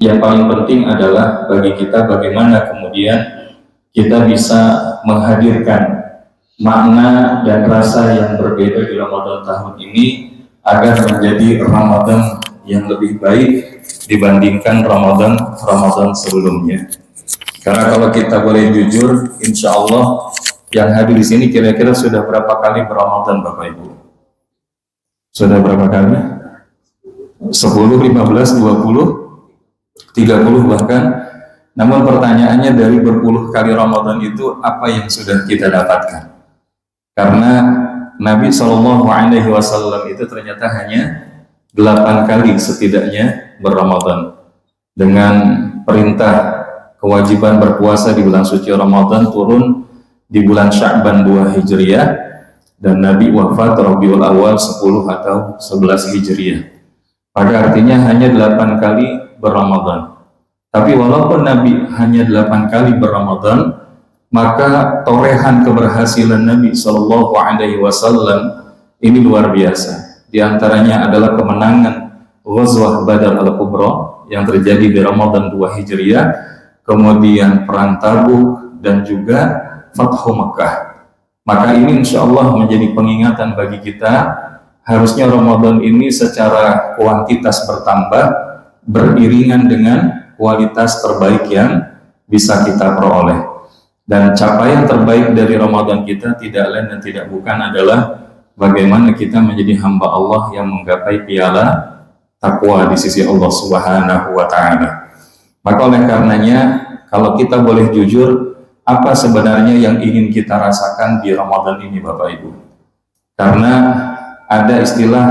Yang paling penting adalah bagi kita bagaimana kemudian kita bisa menghadirkan makna dan rasa yang berbeda di Ramadan tahun ini agar menjadi Ramadan yang lebih baik dibandingkan Ramadan sebelumnya. Karena kalau kita boleh jujur, insya Allah yang hadir di sini kira-kira sudah berapa kali berRamadan, Bapak Ibu? Sudah berapa kali? 10, 15, 20, 30 bahkan. Namun pertanyaannya, dari berpuluh kali Ramadan itu apa yang sudah kita dapatkan? Karena Nabi SAW itu ternyata hanya 8 kali setidaknya berRamadan. Dengan perintah kewajiban berpuasa di bulan suci Ramadan turun di bulan Sya'ban 2 Hijriah, dan Nabi wafat Rabiul Awal 10 atau 11 Hijriah. Maka artinya hanya 8 kali berRamadan. Tapi walaupun Nabi hanya 8 kali berRamadan, maka torehan keberhasilan Nabi Shallallahu Alaihi Wasallam ini luar biasa. Di antaranya adalah kemenangan Ghazwah Badar al-Kubra yang terjadi di Ramadan 2 Hijriah, kemudian Perang Tabuk, dan juga Fathu Makkah. Maka ini insya Allah menjadi pengingatan bagi kita, harusnya Ramadan ini secara kuantitas bertambah beriringan dengan kualitas terbaik yang bisa kita peroleh. Dan capaian terbaik dari Ramadan kita tidak lain dan tidak bukan adalah bagaimana kita menjadi hamba Allah yang menggapai piala takwa di sisi Allah Subhanahu wa Ta'ala. Maka oleh karenanya, kalau kita boleh jujur, apa sebenarnya yang ingin kita rasakan di Ramadan ini, Bapak Ibu? Karena ada istilah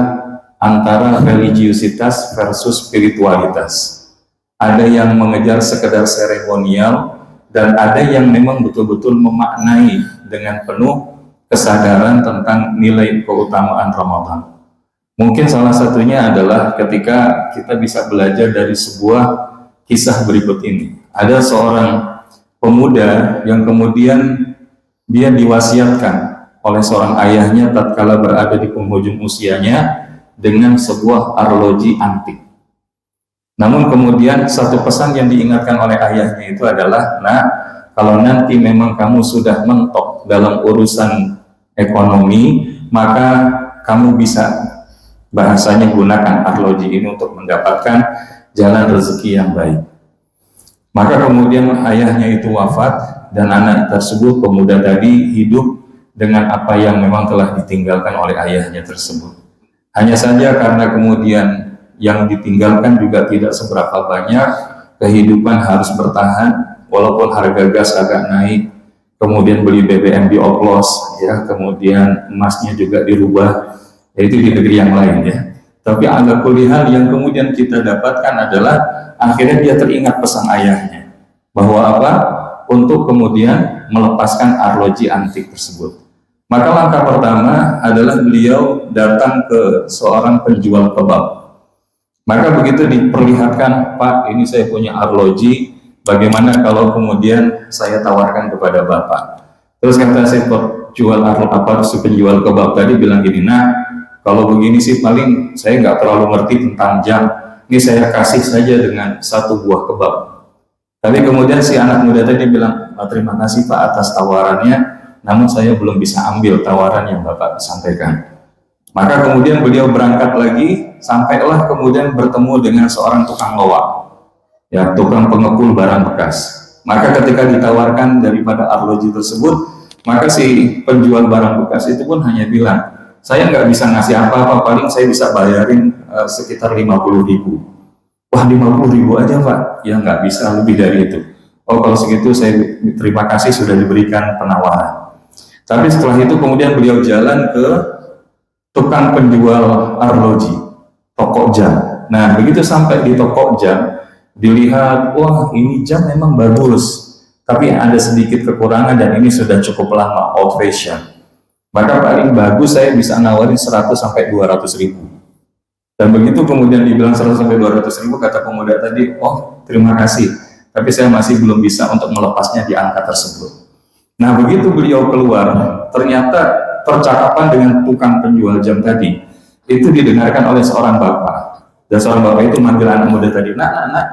antara religiusitas versus spiritualitas. Ada yang mengejar sekedar seremonial, dan ada yang memang betul-betul memaknai dengan penuh kesadaran tentang nilai keutamaan Ramadan. Mungkin salah satunya adalah ketika kita bisa belajar dari sebuah kisah berikut ini. Ada seorang pemuda yang kemudian dia diwasiatkan oleh seorang ayahnya tatkala berada di penghujung usianya dengan sebuah arloji antik. Namun kemudian satu pesan yang diingatkan oleh ayahnya itu adalah, nah, kalau nanti memang kamu sudah mentok dalam urusan ekonomi, maka kamu bisa, bahasanya, gunakan arloji ini untuk mendapatkan jalan rezeki yang baik. Maka kemudian ayahnya itu wafat, dan anak tersebut, pemuda tadi, hidup dengan apa yang memang telah ditinggalkan oleh ayahnya tersebut. Hanya saja karena kemudian yang ditinggalkan juga tidak seberapa banyak, kehidupan harus bertahan, walaupun harga gas agak naik, kemudian beli BBM dioplos, ya, kemudian emasnya juga dirubah, yaitu di negeri yang lain, ya. Tapi ala kulli hal yang kemudian kita dapatkan adalah akhirnya dia teringat pesan ayahnya, bahwa apa? Untuk kemudian melepaskan arloji antik tersebut. Maka langkah pertama adalah beliau datang ke seorang penjual kebab. Maka begitu diperlihatkan, Pak, ini saya punya arloji, bagaimana kalau kemudian saya tawarkan kepada Bapak? Terus kata si penjual kebab tadi bilang gini, nah, kalau begini sih paling saya nggak terlalu ngerti tentang jam, ini saya kasih saja dengan 1 buah kebab. Tapi kemudian si anak muda tadi bilang, terima kasih Pak atas tawarannya, namun saya belum bisa ambil tawaran yang Bapak sampaikan. Maka kemudian beliau berangkat lagi, sampailah kemudian bertemu dengan seorang tukang loak, ya, tukang pengepul barang bekas. Maka ketika ditawarkan daripada arloji tersebut, maka si penjual barang bekas itu pun hanya bilang, saya nggak bisa ngasih apa-apa, paling saya bisa bayarin sekitar 50.000. Wah, 50.000 aja Pak? Ya nggak bisa lebih dari itu. Oh, kalau segitu saya terima kasih sudah diberikan penawaran. Tapi setelah itu kemudian beliau jalan ke tukang penjual arloji, toko jam. Nah, begitu sampai di toko jam, dilihat, wah, ini jam memang bagus, tapi ada sedikit kekurangan dan ini sudah cukup lama, old fashion. Maka paling bagus saya bisa nawarin 100 sampai 200.000. Dan begitu kemudian dibilang 100 sampai 200.000, kata pemuda tadi, oh, terima kasih, tapi saya masih belum bisa untuk melepasnya di angka tersebut. Nah, begitu beliau keluar, ternyata percakapan dengan tukang penjual jam tadi itu didengarkan oleh seorang bapak, dan seorang bapak itu manggil anak muda tadi, nak,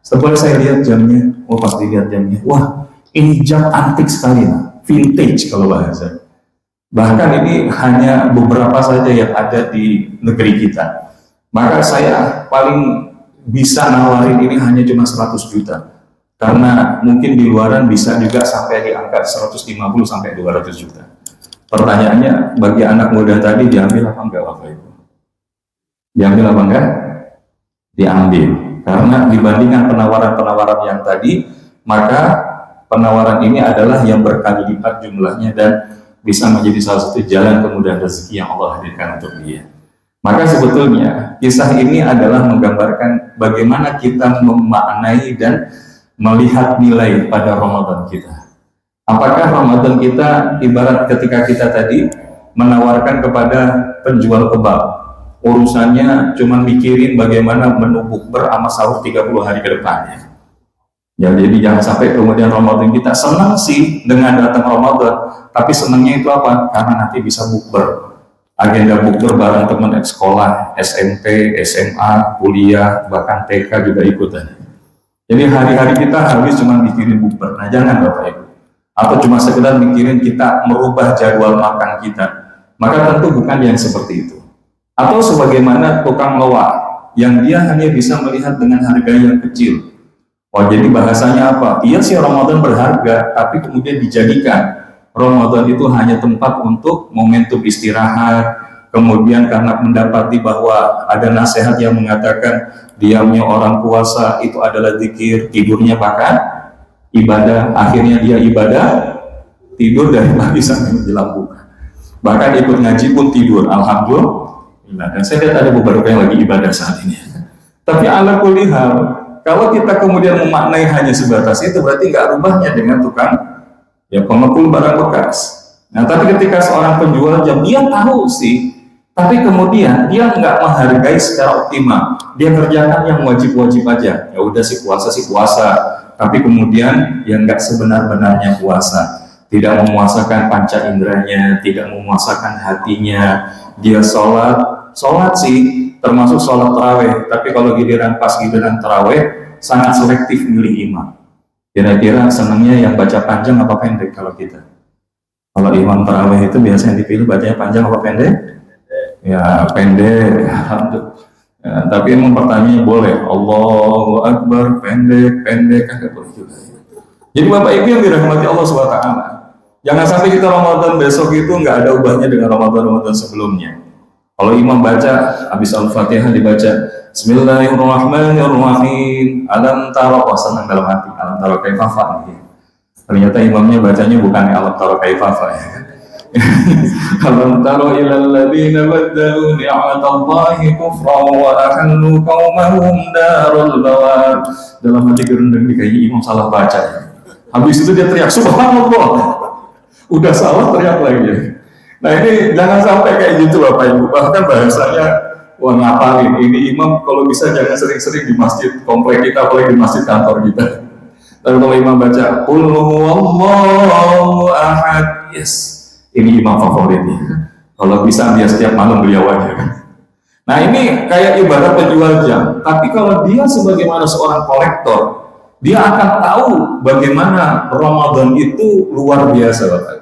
Setelah saya lihat jamnya, pas dilihat jamnya, wah ini jam antik sekali, vintage kalau bahasa. Bahkan ini hanya beberapa saja yang ada di negeri kita. Maka saya paling bisa nawarin ini hanya cuma 100 juta. Karena mungkin di luaran bisa juga sampai di angka 150 sampai 200 juta. Pertanyaannya, bagi anak muda tadi diambil apa enggak Bapak Ibu? Diambil apa enggak? Diambil. Karena dibandingkan penawaran-penawaran yang tadi, maka penawaran ini adalah yang berkali lipat jumlahnya dan bisa menjadi salah satu jalan kemudahan rezeki yang Allah hadirkan untuk dia. Maka sebetulnya kisah ini adalah menggambarkan bagaimana kita memaknai dan melihat nilai pada Ramadan kita. Apakah Ramadan kita ibarat ketika kita tadi menawarkan kepada penjual kebab, urusannya cuma mikirin bagaimana menu bukber sama sahur 30 hari ke depannya. Ya, jadi jangan sampai kemudian Ramadan kita senang sih dengan datang Ramadan, tapi senangnya itu apa? Karena nanti bisa bukber. Agenda bukber bareng teman sekolah, SMP, SMA, kuliah, bahkan TK juga ikutan. Jadi hari-hari kita habis cuma mikirin bukber. Nah, jangan Bapak Ibu. Atau cuma sekedar mikirin kita merubah jadwal makan kita. Maka tentu bukan yang seperti itu. Atau sebagaimana tukang loak yang dia hanya bisa melihat dengan harga yang kecil. Wah, jadi bahasanya apa? Iya sih Ramadan berharga, tapi kemudian dijadikan Ramadan itu hanya tempat untuk momentum istirahat. Kemudian karena mendapati bahwa ada nasihat yang mengatakan diamnya orang puasa itu adalah zikir, tidurnya bahkan ibadah. Akhirnya dia ibadah, tidur dari pagi sampai menjelang buka. Bahkan ikut ngaji pun tidur, alhamdulillah. Dan saya lihat ada beberapa yang lagi ibadah saat ini. Tapi ala kulli hal, kalau kita kemudian memaknai hanya sebatas itu, berarti nggak rubahnya dengan tukang ya pengepul barang bekas. Nah, tapi ketika seorang penjual jam, dia tahu sih, tapi kemudian dia nggak menghargai secara optimal. Dia kerjakan yang wajib-wajib aja. Ya udah sih puasa, tapi kemudian yang nggak sebenar-benarnya puasa. Tidak memuasakan panca inderanya, tidak memuasakan hatinya. Dia sholat sih, termasuk sholat taraweh, tapi kalau giliran taraweh sangat selektif milih imam. Kira-kira senangnya yang baca panjang apa pendek kalau kita? Kalau imam taraweh itu biasanya dipilih bacanya panjang apa pendek? Ya pendek, alhamdulillah. Ya, tapi emang pertanyaannya boleh, Allahu Akbar, pendek, agak boleh juga. Jadi Bapak Ibu yang dirahmati Allah SWT, jangan sampai kita Ramadan besok itu nggak ada ubahnya dengan Ramadan sebelumnya. Kalau imam baca, habis Al-Fatihah dibaca Bismillahirrahmanirrahim, alam taro, senang dalam hati, alam taro kaifafa. Ternyata imamnya bacanya bukan alam taro kaifafa ya. Alam taro ilal ladzina baddalu ni'matallahi kufran wa ahallu qaumahum darul bawar. Dalam hati gerundeng kayaknya imam salah baca. Habis itu dia teriak subhanallah. Udah salah teriak lagi. Nah ini jangan sampai kayak gitu Bapak Ibu. Bahkan bahasanya wah ngapalin. Ini imam kalau bisa jangan sering-sering di masjid komplek kita, apalagi di masjid kantor kita. Tapi kalau imam baca qul huwallahu ahad, yes. Ini imam favoritnya. Kalau bisa dia setiap malam beliau aja. Nah ini kayak ibarat penjual jam. Tapi kalau dia sebagaimana seorang kolektor, dia akan tahu bagaimana Ramadan itu luar biasa Bapak.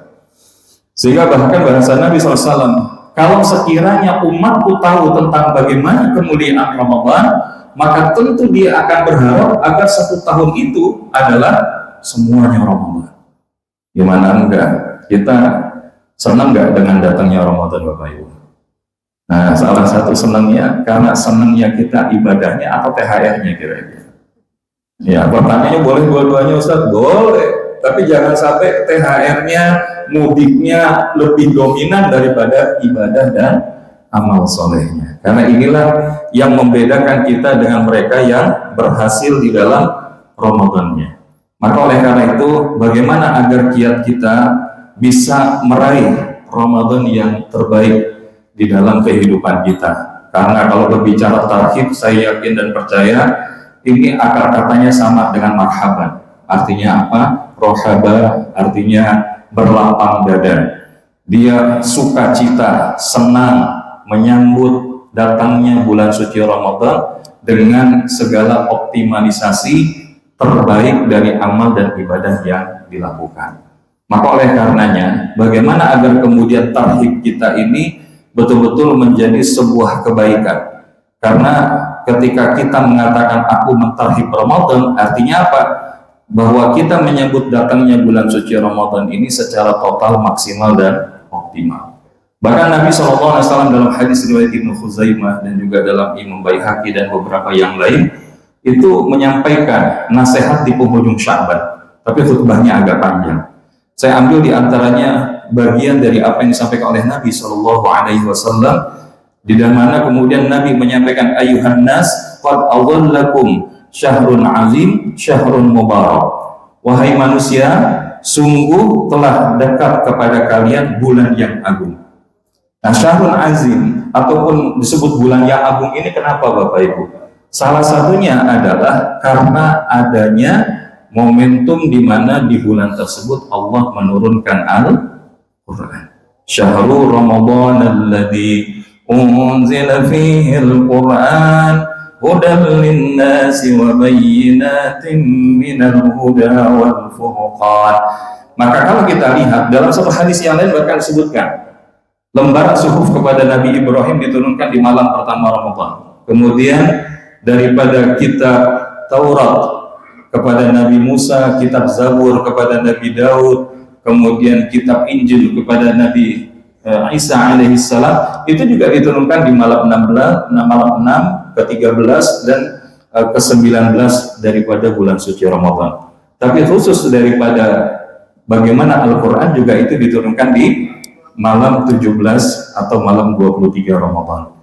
Sehingga bahkan bahasa Nabi SAW, kalau sekiranya umatku tahu tentang bagaimana kemuliaan Ramadan, maka tentu dia akan berharap agar 1 tahun itu adalah semuanya Ramadan. Gimana enggak? Kita senang enggak dengan datangnya Ramadan Bapak Ibu? Nah, salah satu senangnya karena senangnya kita ibadahnya atau THR-nya kira-kira. Ya, pertanyaannya boleh dua-duanya Ustaz? Boleh. Tapi jangan sampai THR-nya, mudiknya lebih dominan daripada ibadah dan amal solehnya. Karena inilah yang membedakan kita dengan mereka yang berhasil di dalam Ramadannya. Maka oleh karena itu, bagaimana agar kiat kita bisa meraih Ramadan yang terbaik di dalam kehidupan kita. Karena kalau berbicara tarhib, saya yakin dan percaya ini akar katanya sama dengan marhaban. Artinya apa? Rohaba artinya berlapang dada. Dia sukacita, senang menyambut datangnya bulan suci Ramadan dengan segala optimalisasi terbaik dari amal dan ibadah yang dilakukan. Maka oleh karenanya, bagaimana agar kemudian tarhib kita ini betul-betul menjadi sebuah kebaikan? Karena ketika kita mengatakan aku mentarhib Ramadan, artinya apa? Bahwa kita menyebut datangnya bulan suci Ramadan ini secara total, maksimal, dan optimal. Bahkan Nabi SAW dalam hadis riwayat Ibnu Khuzaimah dan juga dalam Imam Baihaqi dan beberapa yang lain itu menyampaikan nasihat di penghujung Sya'ban, tapi khutbahnya agak panjang. Saya ambil di antaranya bagian dari apa yang disampaikan oleh Nabi SAW, di mana kemudian Nabi menyampaikan, ayuhan nas qad adhallakum syahrun azim syahrun mubarak. Wahai manusia, sungguh telah dekat kepada kalian bulan yang agung. Nah, syahrul azim ataupun disebut bulan yang agung ini kenapa Bapak Ibu? Salah satunya adalah karena adanya momentum di mana di bulan tersebut Allah menurunkan Al-Qur'an. Syahrul Ramadan alladzi unzila fihi al-Qur'an hudan lin-nasi wa bayyinatin minal huda wal furqan. Maka kalau kita lihat dalam satu hadis yang lain bahkan disebutkan lembaran suhuf kepada Nabi Ibrahim diturunkan di malam pertama Ramadan. Kemudian daripada kitab Taurat kepada Nabi Musa, kitab Zabur kepada Nabi Daud, kemudian kitab Injil kepada Nabi Isa alaihissalam, itu juga diturunkan di malam 16, malam 6, ke-13 dan ke-19 daripada bulan suci Ramadan. Tapi khusus daripada bagaimana Al-Quran juga itu diturunkan di malam 17 atau malam 23 Ramadan.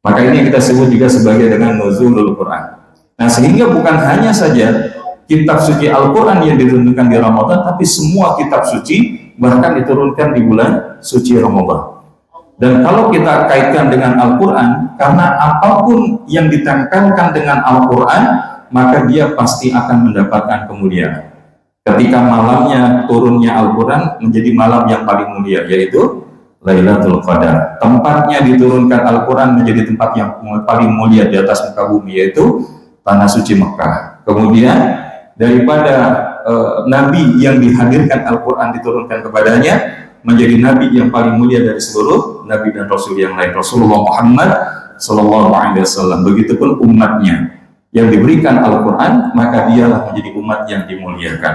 Maka ini kita sebut juga sebagai dengan nuzulul Quran. Nah, sehingga bukan hanya saja kitab suci Al-Quran yang diturunkan di Ramadan, tapi semua kitab suci bahkan diturunkan di bulan suci Ramadan. Dan kalau kita kaitkan dengan Al-Quran, karena apapun yang ditempelkan dengan Al-Quran, maka dia pasti akan mendapatkan kemuliaan. Ketika malamnya turunnya Al-Quran menjadi malam yang paling mulia, yaitu Lailatul Qadar. Tempatnya diturunkan Al-Quran menjadi tempat yang paling mulia di atas muka bumi, yaitu Tanah Suci Mekah. Kemudian daripada Nabi yang dihadirkan Al-Quran diturunkan kepadanya menjadi Nabi yang paling mulia dari seluruh Nabi dan Rasul yang lain, Rasulullah Muhammad SAW. Begitupun umatnya yang diberikan Al-Quran, maka dialah menjadi umat yang dimuliakan.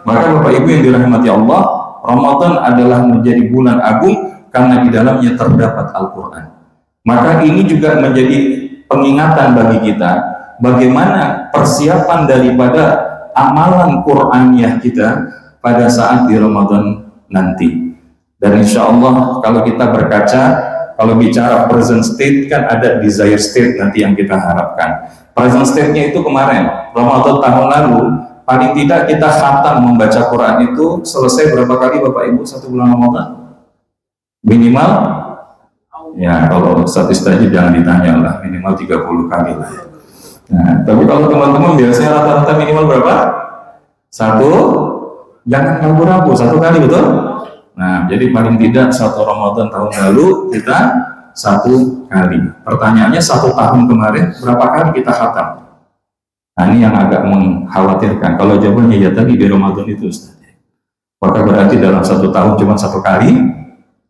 Maka Bapak Ibu yang dirahmati Allah, Ramadan adalah menjadi bulan agung karena di dalamnya terdapat Al-Quran. Maka ini juga menjadi pengingatan bagi kita bagaimana persiapan daripada amalan Qur'aniyah kita pada saat di Ramadan nanti. Dan insya Allah kalau kita berkaca, kalau bicara present state kan ada desire state nanti yang kita harapkan. Present state-nya itu kemarin, Ramadan tahun lalu, paling tidak kita khatam membaca Quran itu selesai berapa kali Bapak Ibu satu bulan Ramadan? Minimal, ya kalau statistiknya jangan ditanya lah, minimal 30 kali lah. Nah, tapi kalau teman-teman biasanya rata-rata minimal berapa? Satu, jangan ragu-ragu, satu kali, betul? Nah, jadi paling tidak satu Ramadan tahun lalu kita satu kali. Pertanyaannya satu tahun kemarin berapa kali kita khatam? Nah, ini yang agak mengkhawatirkan. Kalau jawabannya ya tadi di Ramadan itu, Ustaz. Maka berarti dalam satu tahun cuma satu kali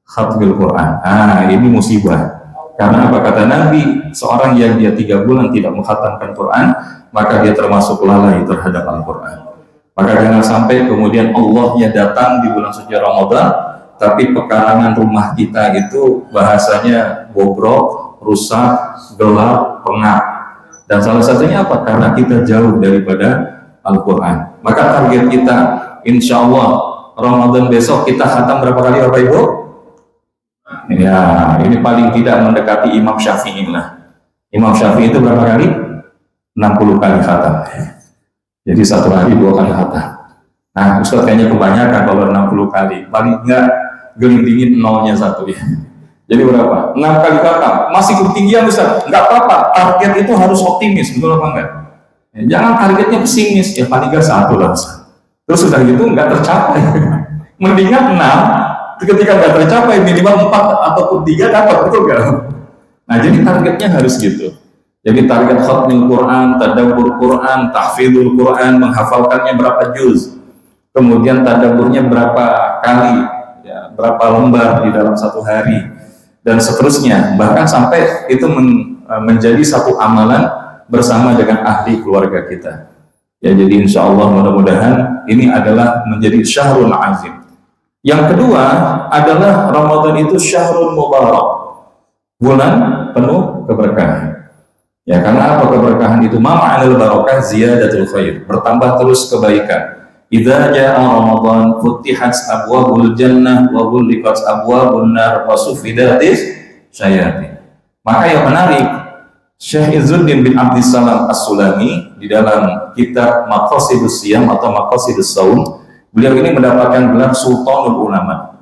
khatmul Quran. Nah, ini musibah. Karena apa kata Nabi, seorang yang dia 3 bulan tidak mengkhatamkan Quran, maka dia termasuk lalai terhadap Al-Quran. Maka jangan sampai kemudian Allahnya datang di bulan suci Ramadan, tapi pekarangan rumah kita itu bahasanya bobrok, rusak, gelap, pengap. Dan salah satunya apa? Karena kita jauh daripada Al-Quran. Maka target kita, insya Allah Ramadan besok kita khatam berapa kali Bapak Ibu? Ya, ini paling tidak mendekati Imam Syafi'i lah. Imam Syafi'i itu berapa kali? 60 kali khatam. Jadi satu hari 2 kali khatam. Nah, Ustaz kayaknya kebanyakan kalau 60 kali. Paling enggak gelindingin nolnya satu ya. Jadi berapa? 6 kali khatam. Masih ketinggian Ustaz? Enggak apa-apa. Target itu harus optimis, betul apa enggak? Ya, jangan targetnya pesimis. Ya paling enggak 1 lah Ustaz. Terus sudah gitu enggak tercapai. Mendingan 6. Ketika nggak tercapai minimal 4 ataupun 3 dapat, betul nggak? Nah, jadi targetnya harus gitu. Jadi target khatmil Quran, tadabbur Quran, tahfidzul Quran, menghafalkannya berapa juz, kemudian tadabburnya berapa kali, ya, berapa lembar di dalam satu hari, dan seterusnya. Bahkan sampai itu menjadi satu amalan bersama dengan ahli keluarga kita. Ya, jadi insya Allah mudah-mudahan ini adalah menjadi syahrul azim. Yang kedua adalah Ramadan itu syahrul mubarak, bulan penuh keberkahan. Ya, karena apa keberkahan itu? Ma'anil barakah ziyadatul khair, bertambah terus kebaikan. Idza jaa Ramadan futihat abwabul jannah wa ghulqat abwabun nar wa sufidatis syayatin. Maka yang menarik, Syekh Izzuddin bin Abdissalam As-Sulami di dalam kitab Maqasidus Siyam atau Maqasidus Shaum, beliau ini mendapatkan gelar Sultanul Ulama.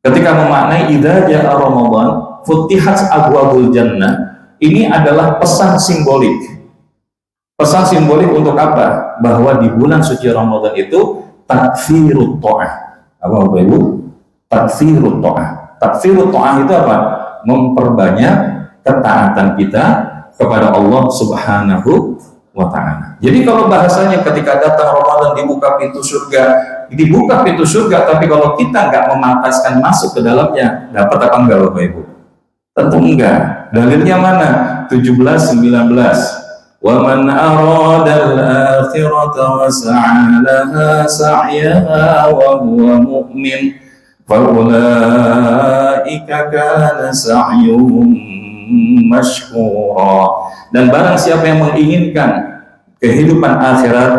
Ketika memaknai idza jaa Ramadan futihat abwabul jannah, ini adalah pesan simbolik. Pesan simbolik untuk apa? Bahwa di bulan suci Ramadan itu takfirut ta'ah. Apa Bapak Ibu? Takfirut ta'ah. Takfirut ta'ah itu apa? Memperbanyak ketaatan kita kepada Allah Subhanahu wa ta'ala. Jadi kalau bahasanya ketika datang Ramadan dibuka pintu surga, tapi kalau kita nggak memantaskan masuk ke dalamnya, dapat apa enggak Bapak Ibu? Tentu enggak. Dalilnya mana? 17-19. Wa man arada al-akhirata wa sa'a laha sa'yaha wa huwa mu'min fa ulaika kana sa'yuhum mashkura. Dan barang siapa yang menginginkan kehidupan akhirat,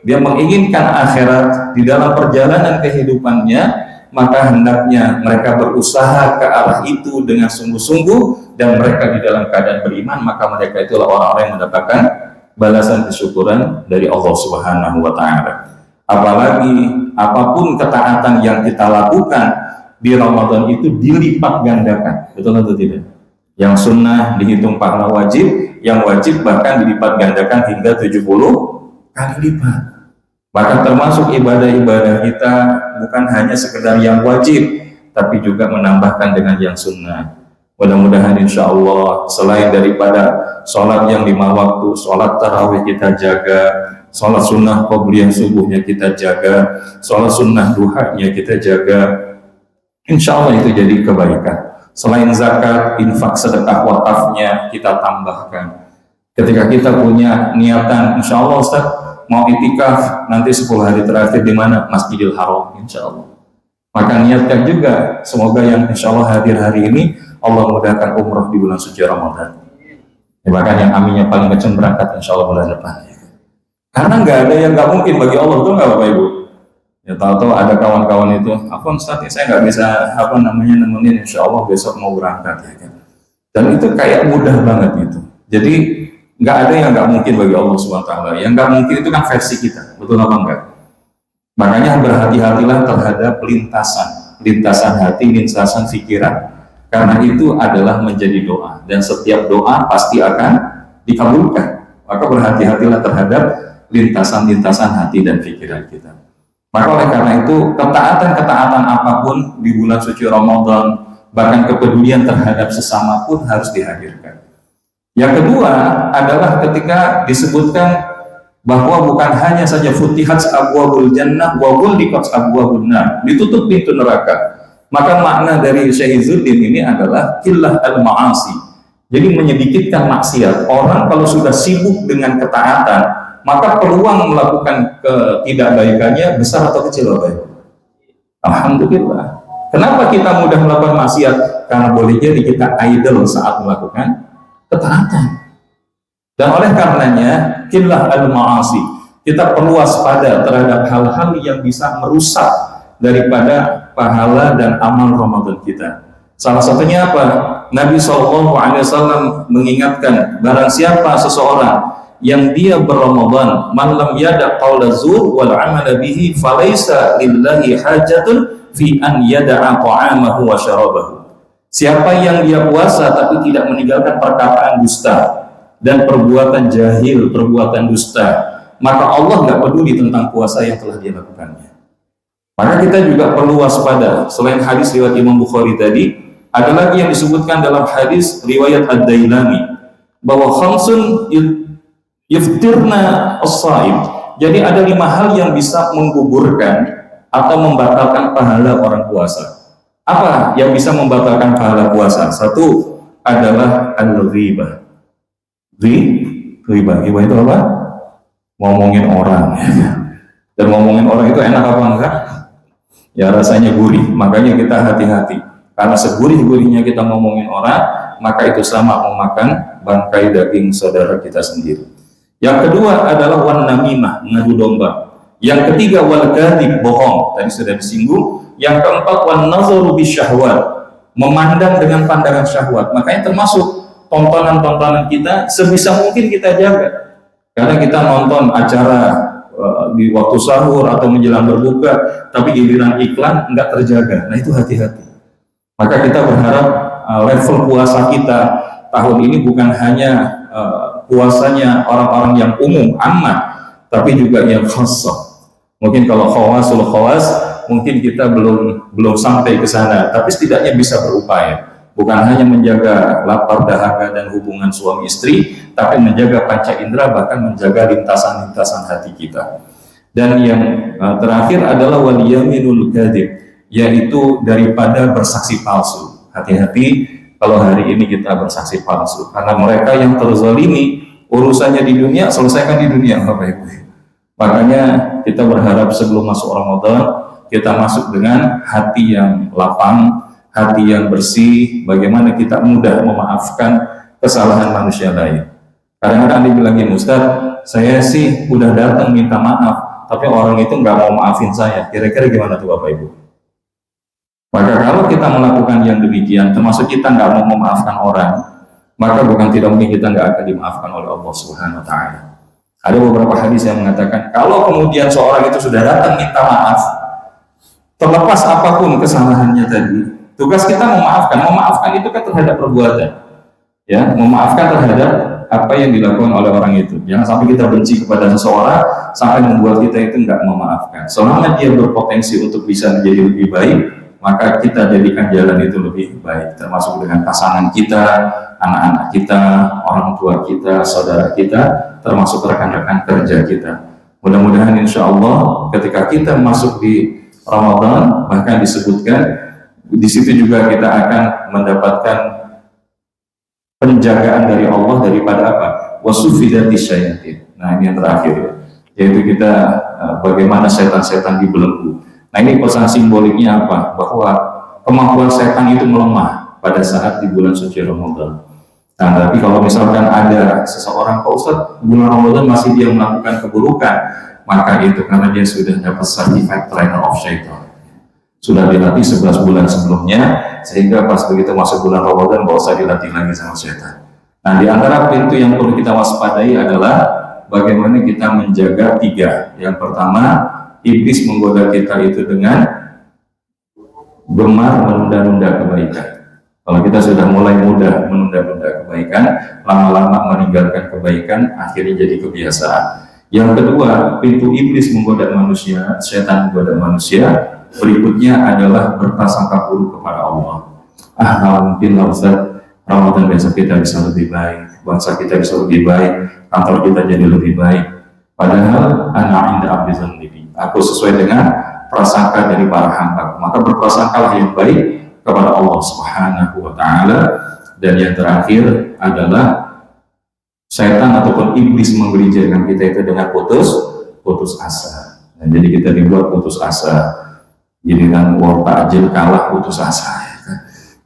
dia menginginkan akhirat di dalam perjalanan kehidupannya, maka hendaknya mereka berusaha ke arah itu dengan sungguh-sungguh, dan mereka di dalam keadaan beriman, maka mereka itulah orang-orang yang mendapatkan balasan kesyukuran dari Allah Subhanahu wa ta'ala. Apalagi apapun ketaatan yang kita lakukan di Ramadan itu dilipat gandakan, betul atau tidak? Yang sunnah dihitung pahala wajib, yang wajib bahkan dilipat gandakan hingga 70 kali lipat. Maka termasuk ibadah-ibadah kita bukan hanya sekedar yang wajib, tapi juga menambahkan dengan yang sunnah. Mudah-mudahan insya Allah selain daripada sholat yang 5 waktu, sholat tarawih kita jaga, sholat sunnah qobliyah subuhnya kita jaga, sholat sunnah duhanya kita jaga, insya Allah itu jadi kebaikan. Selain zakat, infak, sedekah, wakafnya kita tambahkan. Ketika kita punya niatan, insya Allah Ustaz, mau itikaf nanti 10 hari terakhir di mana? Masjidil Haram, insya Allah. Maka niatkan juga, semoga yang insya Allah hadir hari ini Allah mudahkan umroh di bulan suci Ramadan. Ya, bahkan yang aminnya paling kenceng berangkat insya Allah bulan depan. Karena nggak ada yang nggak mungkin bagi Allah, tuh nggak Bapak Ibu. Ya tahu-tahu ada kawan-kawan itu, apa Ustaz, saya nggak bisa nemenin, insya Allah besok mau berangkat. Ya kan? Dan itu kayak mudah banget gitu. Jadi nggak ada yang nggak mungkin bagi Allah Subhanahu wa ta'ala. Yang nggak mungkin itu kan versi kita, betul apa enggak? Makanya berhati-hatilah terhadap lintasan hati, lintasan pikiran. Karena itu adalah menjadi doa, dan setiap doa pasti akan dikabulkan. Maka berhati-hatilah terhadap lintasan-lintasan hati dan pikiran kita. Maka oleh karena itu ketaatan-ketaatan apapun di bulan suci Ramadan, bahkan kepedulian terhadap sesama pun harus dihadirkan. Yang kedua adalah ketika disebutkan bahwa bukan hanya saja futihat abwabul jannah wa ghulqat abwabun nar, ditutup pintu neraka. Maka makna dari Syekh Izzuddin ini adalah qillah al-ma'asi. Jadi menyedikitkan maksiat. Orang kalau sudah sibuk dengan ketaatan, maka peluang melakukan ketidakbaikannya besar atau kecil, Bapak Ibu? Alhamdulillah. Kenapa kita mudah melakukan maksiat? Karena boleh jadi kita idle saat melakukan ketaatan. Dan oleh karenanya qillah al-ma'asi, kita perlu waspada terhadap hal-hal yang bisa merusak daripada pahala dan amal Ramadan kita. Salah satunya apa? Nabi SAW mengingatkan, barang siapa seseorang yang dia berRamadan, man lam yada' qawla zur wal 'amala bihi falaysa lillahi hajatun fi an yada'a ta'amahu wa syarabahu. Siapa yang dia puasa tapi tidak meninggalkan perkataan dusta dan perbuatan jahil, perbuatan dusta, maka Allah nggak peduli tentang puasa yang telah dia lakukannya. Maka kita juga perlu waspada. Selain hadis riwayat Imam Bukhari tadi, ada lagi yang disebutkan dalam hadis riwayat Ad-Dailami. bahwa khamsun yuftirna as-shaim. Jadi ada 5 hal yang bisa menggugurkan atau membatalkan pahala orang puasa. Apa yang bisa membatalkan pahala puasa? Satu adalah al-ghibah. Ghibah itu apa? Ngomongin orang. Dan ngomongin orang itu enak apa enggak? Ya rasanya gurih. Makanya kita hati-hati. Karena segurih-gurihnya kita ngomongin orang, maka itu sama memakan bangkai daging saudara kita sendiri. Yang kedua adalah wan namimah, mengadu domba. Yang ketiga wal kadhib, bohong, tadi sudah disinggung. Yang keempat wan nazaru bisyahwat, memandang dengan pandangan syahwat. Makanya termasuk tontonan-tontonan kita sebisa mungkin kita jaga. Karena kita nonton acara di waktu sahur atau menjelang berbuka, tapi giliran iklan enggak terjaga. Nah itu hati-hati. Maka kita berharap level puasa kita tahun ini bukan hanya puasanya orang-orang yang umum, amat, tapi juga yang khassah. Mungkin kalau khawasul khawas, mungkin kita belum sampai ke sana, tapi setidaknya bisa berupaya. Bukan hanya menjaga lapar, dahaga, dan hubungan suami istri, tapi menjaga panca indera, bahkan menjaga lintasan-lintasan hati kita. Dan yang terakhir adalah waliyaminul kadhib, yaitu daripada bersaksi palsu. Hati-hati kalau hari ini kita bersaksi palsu, karena mereka yang terzalimi urusannya di dunia, selesaikan di dunia, Bapak Ibu. Makanya kita berharap sebelum masuk Ramadan kita masuk dengan hati yang lapang, hati yang bersih. Bagaimana kita mudah memaafkan kesalahan manusia lain. Kadang-kadang dibilangin, Ustaz, saya sih udah datang minta maaf, tapi orang itu nggak mau maafin saya. Kira-kira gimana tuh Bapak Ibu? Maka kalau kita melakukan yang demikian, termasuk kita nggak mau memaafkan orang, maka bukan tidak mungkin kita nggak akan dimaafkan oleh Allah Subhanahu Wa Taala. Ada beberapa hadis yang mengatakan, kalau kemudian seorang itu sudah datang minta maaf, terlepas apapun kesalahannya tadi, tugas kita memaafkan. Memaafkan itu kan terhadap perbuatan, ya, memaafkan terhadap apa yang dilakukan oleh orang itu. Jangan sampai kita benci kepada seseorang sampai membuat kita itu nggak memaafkan. Selama dia berpotensi untuk bisa menjadi lebih baik, maka kita jadikan jalan itu lebih baik, termasuk dengan pasangan kita, anak-anak kita, orang tua kita, saudara kita, termasuk rekan-rekan kerja kita. Mudah-mudahan insya Allah ketika kita masuk di Ramadan, bahkan disebutkan di situ juga kita akan mendapatkan penjagaan dari Allah daripada apa? Wasufidati syayatin. Nah ini yang terakhir, yaitu kita bagaimana setan-setan dibelenggu. Nah ini pesan simboliknya apa? Bahwa kemampuan setan itu melemah pada saat di bulan suci Ramadan. Nah tapi kalau misalkan ada seseorang, Pak Ustadz, bulan Ramadan masih dia melakukan keburukan, maka itu karena dia sudah dapat certified trainer of shaitan. Sudah dilatih 11 bulan sebelumnya, sehingga pas begitu masuk bulan Ramadan gak usah dilatih lagi sama setan. Nah di antara pintu yang perlu kita waspadai adalah bagaimana kita menjaga 3. Yang pertama, iblis menggoda kita itu dengan gemar menunda-nunda kebaikan. Kalau kita sudah mulai mudah menunda-nunda kebaikan, lama-lama meninggalkan kebaikan, akhirnya jadi kebiasaan. Yang kedua, pintu iblis menggoda manusia, setan menggoda manusia, berikutnya adalah berprasangka buruk kepada Allah. Mungkin Ustaz, Ramadan besok kita bisa lebih baik, bangsa kita bisa lebih baik, kantor kita jadi lebih baik. Padahal ana inda abdi dzanbi, aku sesuai dengan prasangka dari para hamba. Maka berprasangkalah yang baik kepada Allah Subhanahu Wa Taala. Dan yang terakhir adalah setan ataupun iblis menggelincirkan kita itu dengan putus asa. Nah, jadi kita dibuat putus asa. Jadi kan takjil kalah putus asa,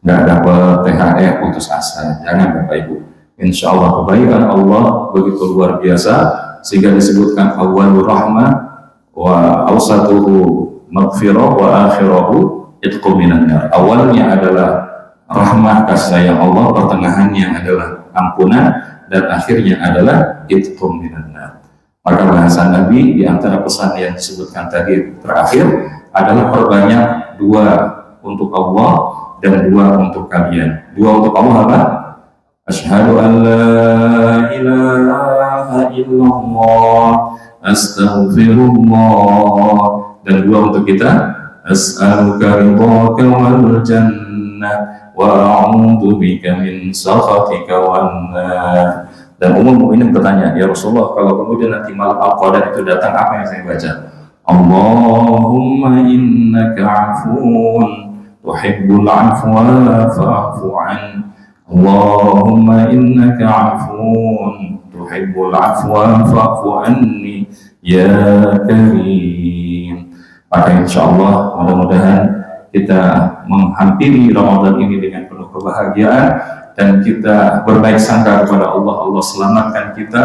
nggak dapat THR putus asa. Jangan Bapak Ibu. Insya Allah kebaikan Allah begitu luar biasa, sehingga disebutkan awalur rahmah wa awsatuhu maghfirah wa akhirahu itqu minan nar. Awalnya adalah rahmah kasih sayang Allah, pertengahannya adalah ampunan, dan akhirnya adalah itqu minan nar. Maka bahasa Nabi di antara pesan yang disebutkan tadi terakhir adalah perbanyak 2 untuk Allah dan 2 untuk kalian. 2 untuk Allah apa? Asyhadu an la ilaha illallah, astaghfirullah. Dan 2 untuk kita, as'aluka ridhaka wal jannah wa a'udzu bika min sakhatika wan nar. Dan umum mukminin bertanya, ya Rasulullah, kalau kemudian nanti malam Al-Qadar itu datang, apa yang saya baca? Allahumma innaka afuun tuhibbul afwa fa'fu an. Allahumma innaka afuun tuhibbul afwa fa'fu anni ya karim. Maka insya Allah mudah-mudahan kita menghampiri Ramadan ini dengan penuh kebahagiaan dan kita berbaik sangka kepada Allah. Allah selamatkan kita,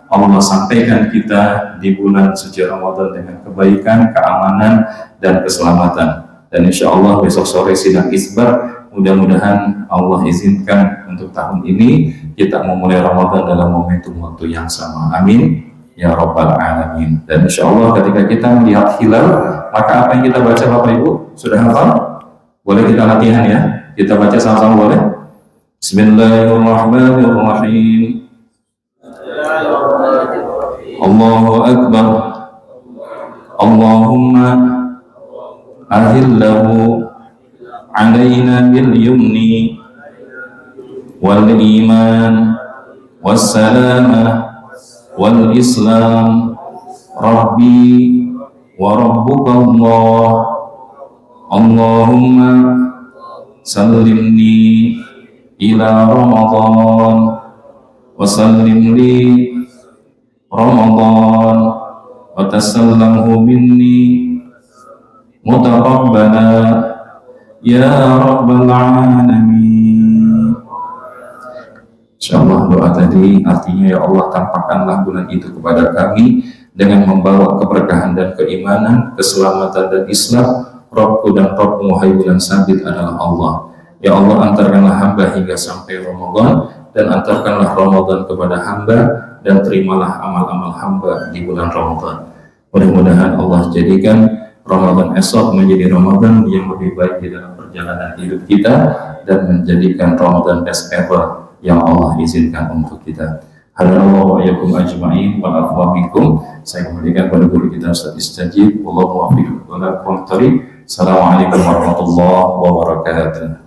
Allah sampaikan kita di bulan suci Ramadan dengan kebaikan, keamanan, dan keselamatan. Dan insya Allah besok sore sidang isbar, mudah-mudahan Allah izinkan untuk tahun ini kita memulai Ramadan dalam momentum waktu yang sama. Amin ya Rabbal Alamin. Dan insya Allah ketika kita melihat hilal, maka apa yang kita baca Bapak Ibu sudah hafal? Boleh kita latihan ya? Kita baca sama-sama boleh? Bismillahirrahmanirrahim. Allahu Akbar. Allahumma ahillahu alaina bil yumni wal iman was salamah wal islam. Rabbi wa rabbuka Allah. Allahumma sallimni ila Ramadan wa sallim li Ramadan wa tasallamhu minni mutaqabbala ya Rabbal Alamin. Insyaallah doa tadi artinya, ya Allah tampakkanlah bulan itu kepada kami dengan membawa keberkahan dan keimanan, keselamatan dan Islam. Rabbku dan Rabbmu wahai bulan sabit adalah Allah. Ya Allah, antarkanlah hamba hingga sampai Ramadan, dan antarkanlah Ramadan kepada hamba, dan terimalah amal-amal hamba di bulan Ramadan. Mudah-mudahan Allah jadikan Ramadan esok menjadi Ramadan yang lebih baik di dalam perjalanan hidup kita, dan menjadikan Ramadan best ever yang Allah izinkan untuk kita. Hadanallahu wa iyyakum ajma'in wa afwa minkum. Saya kembalikan pada guru kita Ustaz Istajib. Wallahu muwaffiq. Assalamualaikum warahmatullahi wabarakatuh.